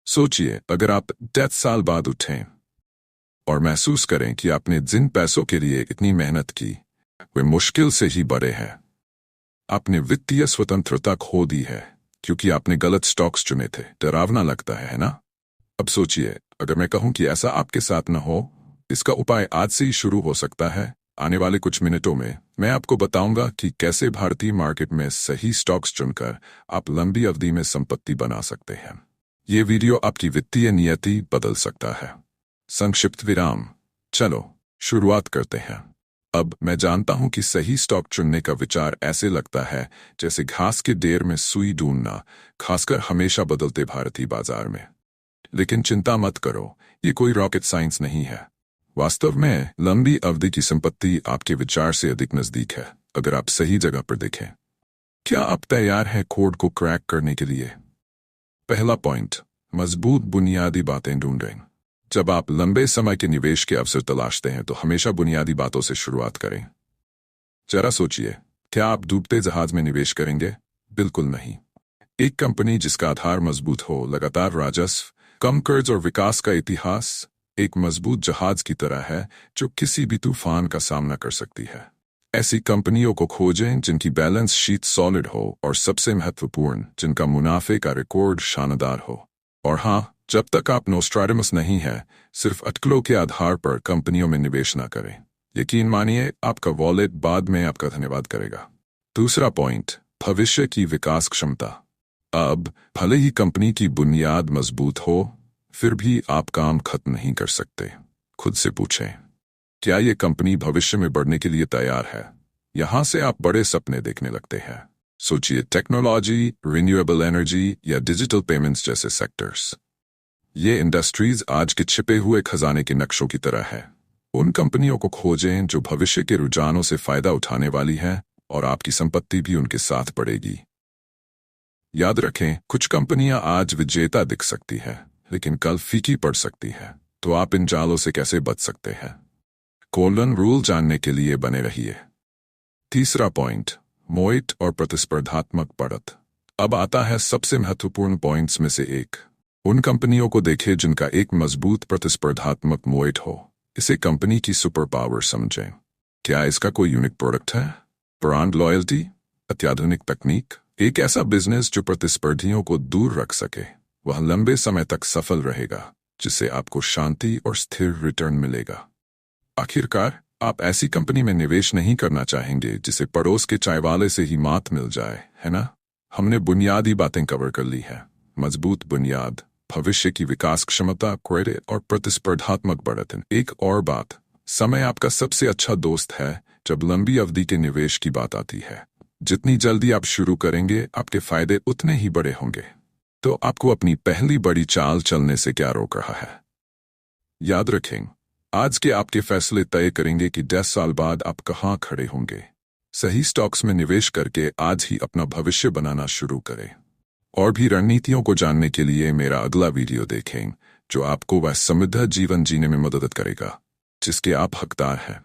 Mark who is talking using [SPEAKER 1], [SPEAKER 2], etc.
[SPEAKER 1] सोचिए, अगर आप 10 साल बाद उठें और महसूस करें कि आपने जिन पैसों के लिए इतनी मेहनत की वे मुश्किल से ही बड़े हैं। आपने वित्तीय स्वतंत्रता खो दी है क्योंकि आपने गलत स्टॉक्स चुने थे। डरावना लगता है ना? अब सोचिए, अगर मैं कहूं कि ऐसा आपके साथ न हो, इसका उपाय आज से ही शुरू हो सकता है। आने वाले कुछ मिनटों में मैं आपको बताऊंगा कि कैसे भारतीय मार्केट में सही स्टॉक्स चुनकर आप लंबी अवधि में संपत्ति बना सकते हैं। ये वीडियो आपकी वित्तीय नियति बदल सकता है। संक्षिप्त विराम। चलो शुरुआत करते हैं। अब मैं जानता हूं कि सही स्टॉक चुनने का विचार ऐसे लगता है जैसे घास के ढेर में सुई ढूंढना, खासकर हमेशा बदलते भारतीय बाजार में। लेकिन चिंता मत करो, ये कोई रॉकेट साइंस नहीं है। वास्तव में लंबी अवधि की संपत्ति आपके विचार से अधिक नजदीक है, अगर आप सही जगह पर देखें। क्या आप तैयार हैं कोड को क्रैक करने के लिए? पहला पॉइंट, मजबूत बुनियादी बातें ढूंढें। जब आप लंबे समय के निवेश के अवसर तलाशते हैं तो हमेशा बुनियादी बातों से शुरुआत करें। जरा सोचिए, क्या आप डूबते जहाज में निवेश करेंगे? बिल्कुल नहीं। एक कंपनी जिसका आधार मजबूत हो, लगातार राजस्व, कम कर्ज और विकास का इतिहास, एक मजबूत जहाज की तरह है जो किसी भी तूफान का सामना कर सकती है। ऐसी कंपनियों को खोजें जिनकी बैलेंस शीट सॉलिड हो और सबसे महत्वपूर्ण, जिनका मुनाफे का रिकॉर्ड शानदार हो। और हाँ, जब तक आप नोस्ट्राडेमस नहीं है, सिर्फ अटकलों के आधार पर कंपनियों में निवेश ना करें। यकीन मानिए, आपका वॉलेट बाद में आपका धन्यवाद करेगा। दूसरा पॉइंट, भविष्य की विकास क्षमता। अब भले ही कंपनी की बुनियाद मजबूत हो, फिर भी आप काम खत्म नहीं कर सकते। खुद से पूछें, क्या ये कंपनी भविष्य में बढ़ने के लिए तैयार है? यहां से आप बड़े सपने देखने लगते हैं। सोचिए, टेक्नोलॉजी, रिन्यूएबल एनर्जी या डिजिटल पेमेंट्स जैसे सेक्टर्स। ये इंडस्ट्रीज आज के छिपे हुए खजाने के नक्शों की तरह है। उन कंपनियों को खोजें जो भविष्य के रुझानों से फायदा उठाने वाली हैं और आपकी संपत्ति भी उनके साथ बढ़ेगी। याद रखें, कुछ कंपनियां आज विजेता दिख सकती हैं, लेकिन कल फीकी पड़ सकती है। तो आप इन जालों से कैसे बच सकते हैं? गोल्डन रूल जानने के लिए बने रहिए। तीसरा पॉइंट, मोइट और प्रतिस्पर्धात्मक बढ़त। अब आता है सबसे महत्वपूर्ण पॉइंट्स में से एक। उन कंपनियों को देखें जिनका एक मजबूत प्रतिस्पर्धात्मक मोइट हो। इसे कंपनी की सुपर पावर समझें। क्या इसका कोई यूनिक प्रोडक्ट है, ब्रांड लॉयल्टी, अत्याधुनिक तकनीक? एक ऐसा बिजनेस जो प्रतिस्पर्धियों को दूर रख सके, वह लंबे समय तक सफल रहेगा, जिससे आपको शांति और स्थिर रिटर्न मिलेगा। आखिरकार, आप ऐसी कंपनी में निवेश नहीं करना चाहेंगे जिसे पड़ोस के चायवाले से ही मात मिल जाए, है ना? हमने बुनियादी बातें कवर कर ली है। मजबूत बुनियाद, भविष्य की विकास क्षमता, क्रेडिट और प्रतिस्पर्धात्मक बढ़त। एक और बात, समय आपका सबसे अच्छा दोस्त है जब लंबी अवधि के निवेश की बात आती है। जितनी जल्दी आप शुरू करेंगे, आपके फायदे उतने ही बड़े होंगे। तो आपको अपनी पहली बड़ी चाल चलने से क्या रोक रहा है? याद रखें, आज के आपके फैसले तय करेंगे कि 10 साल बाद आप कहां खड़े होंगे। सही स्टॉक्स में निवेश करके आज ही अपना भविष्य बनाना शुरू करें। और भी रणनीतियों को जानने के लिए मेरा अगला वीडियो देखें, जो आपको वह समृद्ध जीवन जीने में मदद करेगा जिसके आप हकदार हैं।